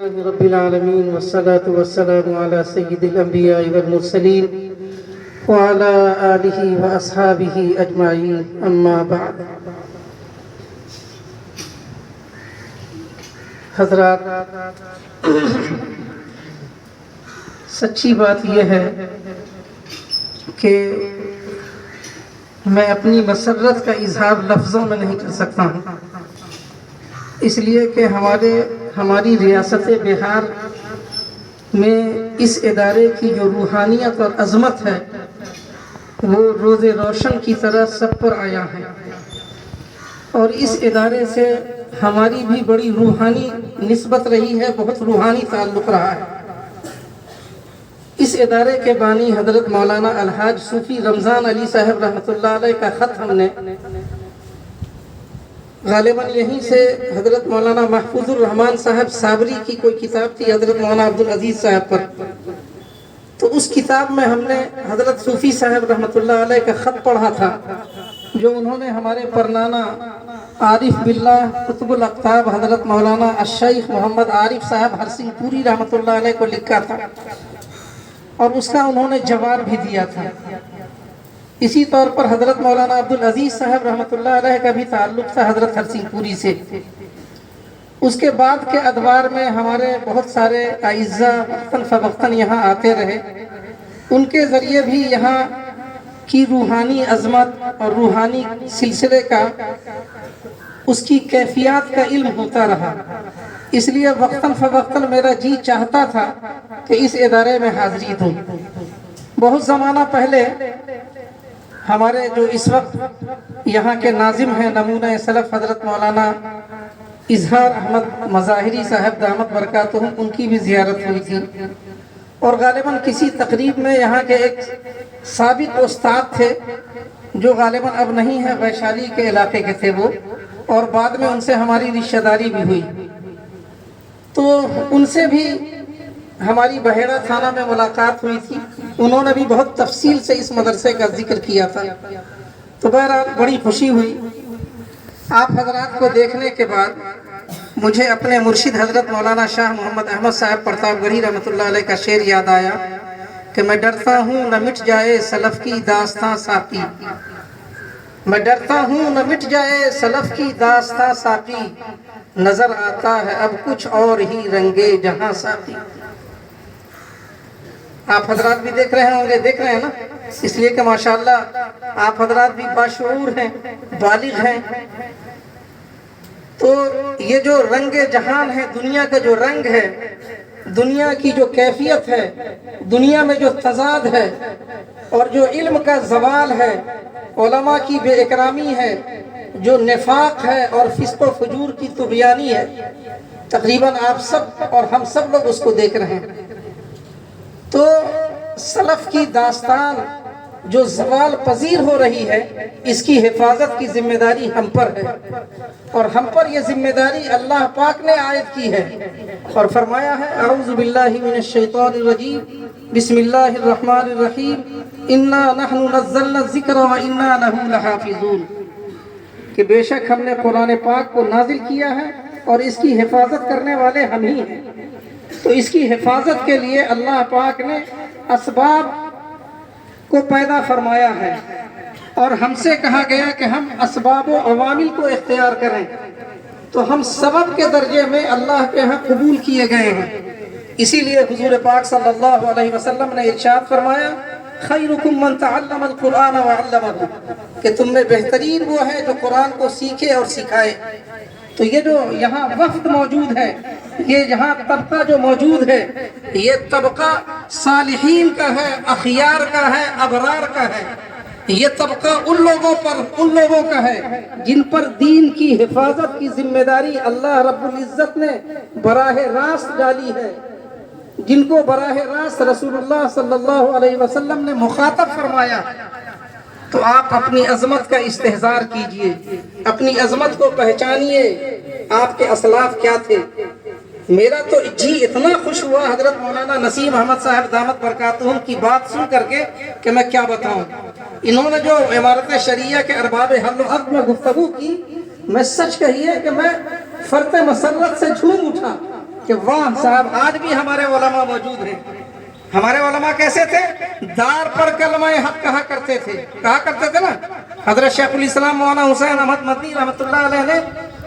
رب العالمين والصلاة والسلام على سيد الأنبياء والمرسلين وعلى آله وأصحابه أجمعين أما بعد. حضرات، سچی بات یہ ہے کہ میں اپنی مسرت کا اظہار لفظوں میں نہیں کر سکتا ہوں، اس لیے کہ ہماری ریاست بہار میں اس ادارے کی جو روحانیت اور عظمت ہے وہ روز روشن کی طرح سب پر آیا ہے، اور اس ادارے سے ہماری بھی بڑی روحانی نسبت رہی ہے، بہت روحانی تعلق رہا ہے. اس ادارے کے بانی حضرت مولانا الحاج صوفی رمضان علی صاحب رحمۃ اللہ علیہ کا خط ہم نے غالباً یہیں سے حضرت مولانا محفوظ الرحمان صاحب صابری کی کوئی کتاب تھی حضرت مولانا عبدالعزیز صاحب پر، تو اس کتاب میں ہم نے حضرت صوفی صاحب رحمۃ اللہ علیہ کا خط پڑھا تھا جو انہوں نے ہمارے پرنانہ عارف باللہ قطب الاقطاب حضرت مولانا الشیخ محمد عارف صاحب ہرسنگھ پوری رحمۃ اللہ علیہ کو لکھا تھا، اور اس کا انہوں نے جواب بھی دیا تھا. اسی طور پر حضرت مولانا عبدالعزیز صاحب رحمۃ اللہ علیہ کا بھی تعلق تھا حضرت ہرسنگھ پوری سے. اس کے بعد کے ادوار میں ہمارے بہت سارے اعزا وقتاً فوقتاً یہاں آتے رہے، ان کے ذریعے بھی یہاں کی روحانی عظمت اور روحانی سلسلے کا اس کی کیفیات کا علم ہوتا رہا. اس لیے وقتاً فوقتاً میرا جی چاہتا تھا کہ اس ادارے میں حاضری دوں. بہت زمانہ پہلے ہمارے جو اس وقت یہاں کے ناظم ہیں نمونہ سلف حضرت مولانا اظہار احمد مظاہری صاحب دامت برکاتہم، ان کی بھی زیارت ہوئی تھی، اور غالباً کسی تقریب میں یہاں کے ایک سابق استاد تھے جو غالباً اب نہیں ہے، ویشالی کے علاقے کے تھے وہ، اور بعد میں ان سے ہماری رشتہ داری بھی ہوئی. تو ان سے بھی ہماری بحیرہ تھانہ میں ملاقات ہوئی تھی، انہوں نے بھی بہت تفصیل سے اس مدرسے کا ذکر کیا تھا. تو بہرحال بڑی خوشی ہوئی. آپ حضرات کو دیکھنے کے بعد مجھے اپنے مرشد حضرت مولانا شاہ محمد احمد صاحب پرتاپ گڑھی رحمۃ اللہ علیہ کا شعر یاد آیا کہ میں ڈرتا ہوں نہ مٹ جائے سلف کی داستاں ساقی، میں ڈرتا ہوں نہ مٹ جائے سلف کی داستاں ساقی، نظر آتا ہے اب کچھ اور ہی رنگے جہاں ساقی. آپ حضرات بھی دیکھ رہے ہوں گے، دیکھ رہے ہیں نا، اس لیے کہ ماشاءاللہ آپ حضرات بھی باشعور ہیں، بالغ ہیں. تو یہ جو رنگ جہان ہے، دنیا کا جو رنگ ہے، دنیا کی جو کیفیت ہے، دنیا میں جو تضاد ہے، اور جو علم کا زوال ہے، علماء کی بے اکرامی ہے، جو نفاق ہے اور فسق و فجور کی طغیانی ہے، تقریباً آپ سب اور ہم سب لوگ اس کو دیکھ رہے ہیں. تو سلف کی داستان جو زوال پذیر ہو رہی ہے، اس کی حفاظت کی ذمہ داری ہم پر ہے، اور ہم پر یہ ذمہ داری اللہ پاک نے عائد کی ہے، اور فرمایا ہے اعوذ باللہ من الشیطان الرجیم بسم اللہ الرحمن الرحیم انا نحن نزلنا الذکر وانا لہ لحافظون، کہ بے شک ہم نے قرآن پاک کو نازل کیا ہے اور اس کی حفاظت کرنے والے ہم ہی ہیں. تو اس کی حفاظت کے لیے اللہ پاک نے اسباب کو پیدا فرمایا ہے، اور ہم سے کہا گیا کہ ہم اسباب و عوامل کو اختیار کریں. تو ہم سبب کے درجے میں اللہ کے ہاں قبول کیے گئے ہیں. اسی لیے حضور پاک صلی اللہ علیہ وسلم نے ارشاد فرمایا خیرکم من تعلم القرآن وعلمہ، کہ تم میں بہترین وہ ہے جو قرآن کو سیکھے اور سکھائے. تو یہ جو یہاں وفد موجود ہے، یہ یہاں طبقہ جو موجود ہے، یہ طبقہ صالحین کا ہے، اخیار کا ہے، ابرار کا ہے. یہ طبقہ ان لوگوں کا ہے جن پر دین کی حفاظت کی ذمہ داری اللہ رب العزت نے براہ راست ڈالی ہے، جن کو براہ راست رسول اللہ صلی اللہ علیہ وسلم نے مخاطب فرمایا. تو آپ اپنی عظمت کا استحضار کیجئے، اپنی عظمت کو پہچانیے، آپ کے اسلاف کیا تھے. میرا تو جی اتنا خوش ہوا حضرت مولانا نسیم احمد صاحب دامت برکاتہم کی بات سن کر کے کہ میں کیا بتاؤں. انہوں نے جو عمارت شریعہ کے ارباب حل و عقد میں گفتگو کی، میں سچ کہیے کہ میں فرط مسرت سے جھوم اٹھا. کہ واہ صاحب آج بھی ہمارے علماء موجود ہیں. ہمارے علماء کیسے تھے؟ دار پر کلمہ حق کہا کرتے تھے نا. حضرت شیخ الاسلام مولانا حسین احمد مدنی رحمۃ اللہ علیہ نے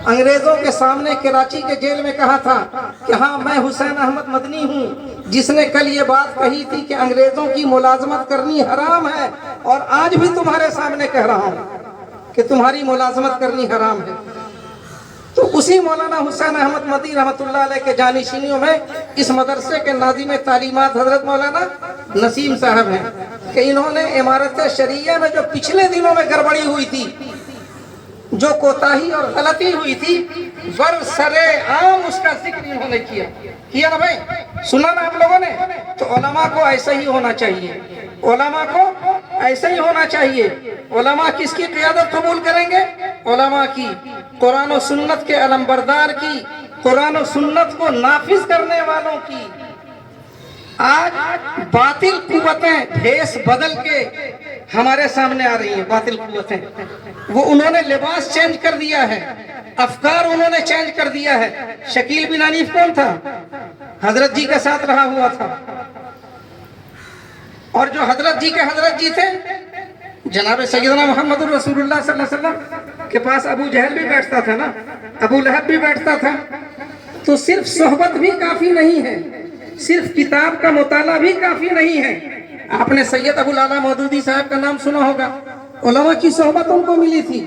انگریزوں کے سامنے کراچی کے جیل میں کہا تھا کہ ہاں میں حسین احمد مدنی ہوں جس نے کل یہ بات کہی تھی کہ انگریزوں کی ملازمت کرنی حرام ہے، اور آج بھی تمہارے سامنے کہہ رہا ہوں کہ تمہاری ملازمت کرنی حرام ہے. تو اسی مولانا حسین احمد مدنی رحمۃ اللہ علیہ کے جانشینیوں میں اس مدرسے کے ناظم تعلیمات حضرت مولانا نسیم صاحب ہیں کہ انہوں نے عمارت شریعہ میں جو پچھلے دنوں میں گڑبڑی ہوئی تھی، جو کوتاہی اور غلطی ہوئی تھی، برسرے عام اس کا ذکر انہوں نے کیا نا بھائی، سنا نا آپ لوگوں نے. تو علماء کو ایسا ہی ہونا چاہیے، علماء کو ایسا ہی ہونا چاہیے. علماء کس کی قیادت قبول کریں گے؟ علماء کی، قرآن و سنت کے علمبردار کی، قرآن و سنت کو نافذ کرنے والوں کی. آج باطل قوتیں بھیس بدل کے ہمارے سامنے آ رہی ہیں. باطل قوتیں وہ انہوں نے لباس چینج کر دیا ہے، افکار انہوں نے چینج کر دیا ہے. شکیل بن حنیف کون تھا؟ حضرت جی کے ساتھ رہا ہوا تھا، اور جو حضرت جی تھے جناب سیدنا محمد رسول اللہ صلی اللہ علیہ وسلم کے پاس ابو جہل بھی بیٹھتا تھا نا، ابو لہب بھی بیٹھتا تھا. تو صرف صحبت بھی کافی نہیں ہے، صرف کتاب کا مطالعہ بھی کافی نہیں ہے. آپ نے سید ابو الاعلیٰ مودودی صاحب کا نام سنا ہوگا. علماء کی صحبت ان کو ملی تھی،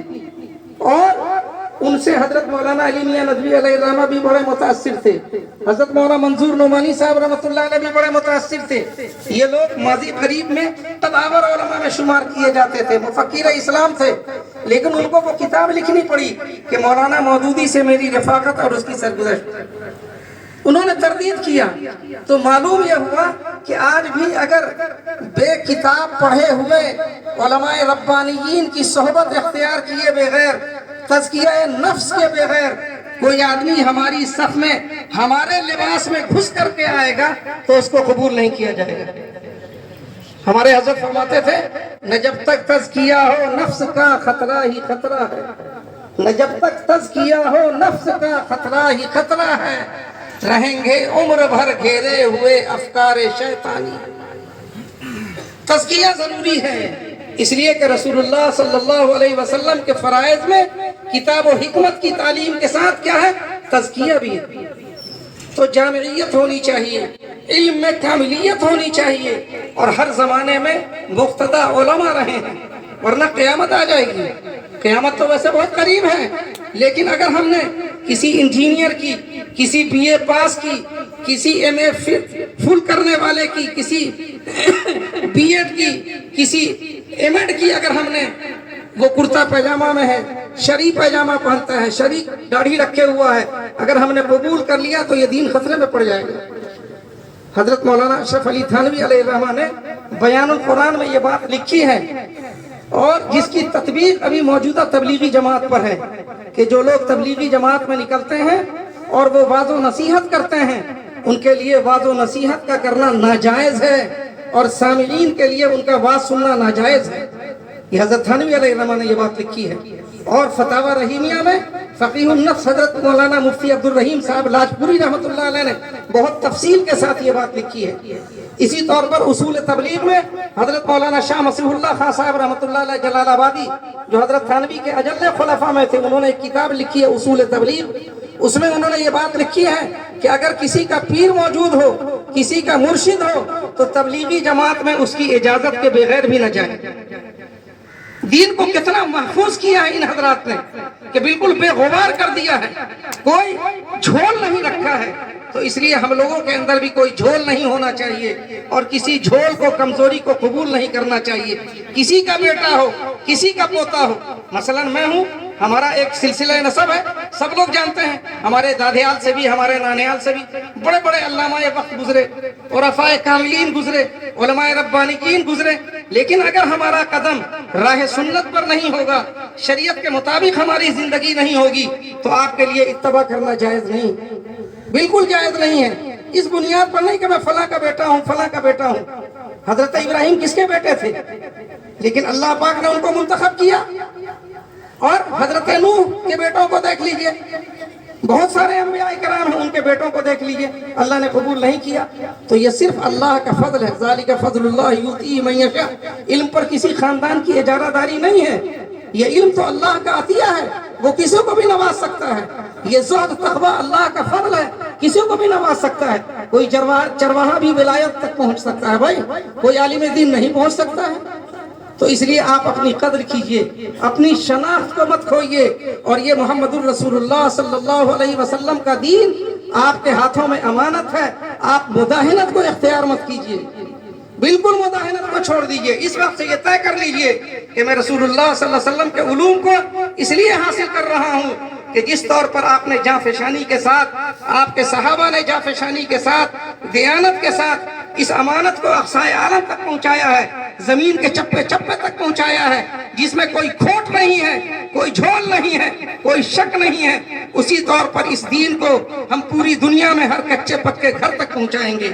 اور ان سے حضرت مولانا علی میاں ندوی علیہ الرحمہ بھی بڑے متاثر تھے. حضرت مولانا منظور نعمانی صاحب رحمۃ اللہ علیہ بھی بڑے متاثر تھے. یہ لوگ ماضی قریب میں تداور علماء میں شمار کیے جاتے تھے، مفکر اسلام تھے، لیکن ان کو وہ کتاب لکھنی پڑی کہ مولانا مودودی سے میری رفاقت اور اس کی سرگزشت. انہوں نے تردید کیا تو معلوم یہ ہوا کہ آج بھی اگر بے کتاب پڑھے ہوئے علماء ربانیین کی صحبت اختیار کیے بغیر، تزکیہ نفس کے بغیر کوئی آدمی ہماری صف میں ہمارے لباس میں گھس کر کے آئے گا تو اس کو قبول نہیں کیا جائے گا. ہمارے حضرت فرماتے تھے نہ جب تک تزکیہ ہو نفس کا خطرہ ہی خطرہ ہے، نہ جب تک تزکیہ ہو نفس کا خطرہ ہی خطرہ ہے، رہیں گے عمر بھر گھیرے ہوئے افکار شیطانی. تزکیہ ضروری ہے، اس لیے کہ رسول اللہ صلی اللہ علیہ وسلم کے فرائض میں کتاب و حکمت کی تعلیم کے ساتھ کیا ہے؟ تزکیہ بھی ہے. تو جامعیت ہونی چاہیے، علم میں کاملیت ہونی چاہیے، اور ہر زمانے میں مقتدی علماء رہے ہیں، ورنہ قیامت آ جائے گی. قیامت تو ویسے بہت قریب ہے، لیکن اگر ہم نے کسی انجینئر کی، کسی بی اے پاس کی، کسی ایم اے فل کرنے والے کی، کسی بی ایڈ کی، کسی ایم ایڈ کی، اگر ہم نے وہ کرتا پیجامہ میں ہے، شرعی پیجامہ پہنتا ہے، شرعی داڑھی رکھے ہوا ہے، اگر ہم نے قبول کر لیا تو یہ دین خطرے میں پڑ جائے گا. حضرت مولانا اشرف علی تھانوی علیہ الرحمہ نے بیان القرآن میں یہ بات لکھی ہے، اور جس کی تطبیق ابھی موجودہ تبلیغی جماعت پر ہے کہ جو لوگ تبلیغی جماعت میں نکلتے ہیں اور وہ وعظ و نصیحت کرتے ہیں، ان کے لیے وعظ و نصیحت کا کرنا ناجائز ہے، اور سامعین کے لیے ان کا واز سننا ناجائز ہے. یہ حضرت تھانوی علیہ الرحمہ نے یہ بات لکھی ہے. اور فتاوی رحیمیہ میں فقیہ النفس حضرت مولانا مفتی عبد الرحیم صاحب لاجپوری رحمۃ اللہ علیہ نے بہت تفصیل کے ساتھ یہ بات لکھی ہے. اسی طور پر اصول تبلیغ میں حضرت مولانا شاہ مسیح اللہ خان صاحب رحمۃ اللہ علیہ جلال آبادی، جو حضرت تھانوی کے اجل خلفاء میں تھے، انہوں نے ایک کتاب لکھی ہے اصول تبلیغ. اس میں انہوں نے یہ بات لکھی ہے کہ اگر کسی کا پیر موجود ہو، کسی کا مرشد ہو، تو تبلیغی جماعت میں اس کی اجازت کے بغیر بھی نہ جائے. دین کو کتنا محفوظ کیا ہے ان حضرات نے کہ بالکل بے غبار کر دیا ہے، کوئی جھول نہیں رکھا ہے. تو اس لیے ہم لوگوں کے اندر بھی کوئی جھول نہیں ہونا چاہیے، اور کسی جھول کو، کمزوری کو قبول نہیں کرنا چاہیے. کسی کا بیٹا ہو، کسی کا پوتا ہو، مثلا میں ہوں، ہمارا ایک سلسلہ نسب ہے، سب لوگ جانتے ہیں، ہمارے دادیال سے بھی، ہمارے نانیال سے بھی بڑے بڑے علامہ وقت گزرے، عرفاء کاملین گزرے، علماء ربانیین گزرے. لیکن اگر ہمارا قدم راہ سنت پر نہیں ہوگا، شریعت کے مطابق ہماری زندگی نہیں ہوگی، تو آپ کے لیے اتباع کرنا جائز نہیں، بالکل جائز نہیں ہے. اس بنیاد پر نہیں کہ میں فلاں کا بیٹا ہوں، فلاں کا بیٹا ہوں. حضرت ابراہیم کس کے بیٹے تھے؟ لیکن اللہ پاک نے ان کو منتخب کیا. اور حضرت نوح کے بیٹوں کو دیکھ لیجئے، بہت سارے انبیاء کرام ہیں، ان کے بیٹوں کو دیکھ لیجئے اللہ نے قبول نہیں کیا. تو یہ صرف اللہ کا فضل ہے. ذالک فضل اللہ یؤتیہ من یشاء. علم پر کسی خاندان کی اجارہ داری نہیں ہے. یہ علم تو اللہ کا عطیہ ہے، وہ کسی کو بھی نواز سکتا ہے. یہ زہد تقویٰ اللہ کا فضل ہے، کسی کو بھی نواز سکتا ہے. کوئی چرواہا بھی ولایت تک پہنچ سکتا ہے بھائی، کوئی عالم دین نہیں پہنچ سکتا ہے. تو اس لیے آپ اپنی قدر کیجئے، اپنی شناخت کو مت کھوئیے. اور یہ محمد الرسول اللہ صلی اللہ علیہ وسلم کا دین آپ کے ہاتھوں میں امانت ہے. آپ مداہنت کو اختیار مت کیجئے، بالکل مداہنت کو چھوڑ دیجئے. اس وقت سے یہ طے کر لیجئے کہ میں رسول اللہ صلی اللہ علیہ وسلم کے علوم کو اس لیے حاصل کر رہا ہوں کہ جس طور پر آپ نے جانفشانی کے ساتھ، آپ کے صحابہ نے جانفشانی کے ساتھ، دیانت کے ساتھ اس امانت کو اقصائے عالم تک پہنچایا ہے، زمین کے چپے چپے تک پہنچایا ہے، جس میں کوئی کھوٹ نہیں ہے، کوئی جھول نہیں ہے، کوئی شک نہیں ہے، اسی طور پر اس دین کو ہم پوری دنیا میں ہر کچے پکے گھر تک پہنچائیں گے.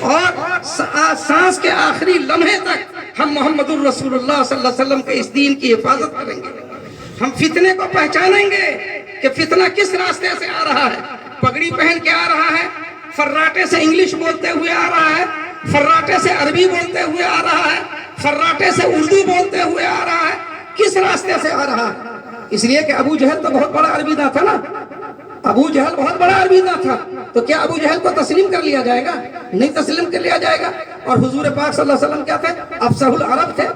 اور سانس کے آخری لمحے تک ہم محمد الرسول اللہ صلی اللہ علیہ وسلم کے اس دین کی حفاظت کریں گے. ہم فتنے کو پہچانیں گے کہ فتنہ کس راستے سے آ رہا ہے. پگڑی پہن کے آ رہا ہے، فراٹے سے انگلش بولتے ہوئے آ رہا ہے، فراٹے سے عربی بولتے ہوئے آ رہا ہے، فراٹے سے اردو بولتے ہوئے آ رہا ہے. کس راستے سے آ رہا ہے؟ اس لیے کہ ابو جہل تو بہت بڑا عربی داں تھا نا. ابو جہل بہت بڑا عربی داں تھا. تو کیا ابو جہل کو تسلیم کر لیا جائے گا؟ نہیں تسلیم کر لیا جائے گا. اور حضور پاک صلی اللہ علیہ وسلم کیا تھے؟ افصح العرب تھے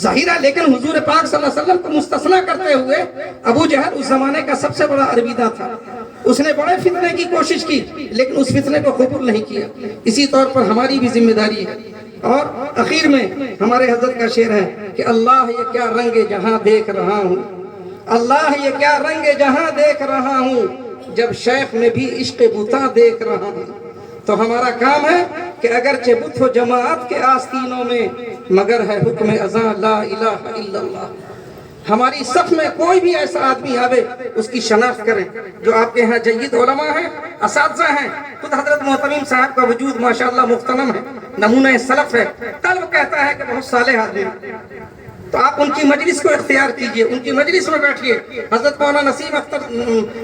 ظاہر ہے. لیکن حضور پاک صلی اللہ علیہ وسلم کو مستثنیٰ کرتے ہوئے ابو جہل اس زمانے کا سب سے بڑا عربی داں تھا. اس نے بڑے فتنے کی کوشش کی لیکن اس فتنے کو قبول نہیں کیا. اسی طور پر ہماری بھی ذمہ داری ہے. اور اخیر میں ہمارے حضرت کا شعر ہے کہ اللہ یہ کیا رنگ جہاں دیکھ رہا ہوں، اللہ یہ کیا رنگ جہاں دیکھ رہا ہوں، جب شیخ میں بھی عشق بتاں دیکھ رہا ہوں. تو ہمارا کام ہے کہ اگرچہ بت ہو جماعت کے آستینوں میں، مگر ہے حکم اذاں لا الہ الا اللہ. ہماری صف میں کوئی بھی ایسا آدمی آوے اس کی شناخت کریں. جو آپ کے ہاں جید علماء ہیں، اساتذہ ہیں، خود حضرت محتمیم صاحب کا وجود ماشاءاللہ مغتنم ہے، نمونہ سلف ہے. طلب کہتا ہے کہ بہت صالح آدمی. تو آپ ان کی مجلس کو اختیار کیجئے، ان کی مجلس میں بیٹھیے. حضرت مولانا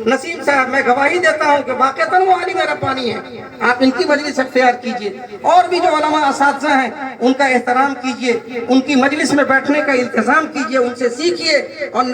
نسیم صاحب، میں گواہی دیتا ہوں کہ واقعتاً وہ عالم ربانی ہے. آپ ان کی مجلس اختیار کیجئے. اور بھی جو علماء اساتذہ ہیں ان کا احترام کیجئے، ان کی مجلس میں بیٹھنے کا التزام کیجئے، ان سے سیکھیے. اور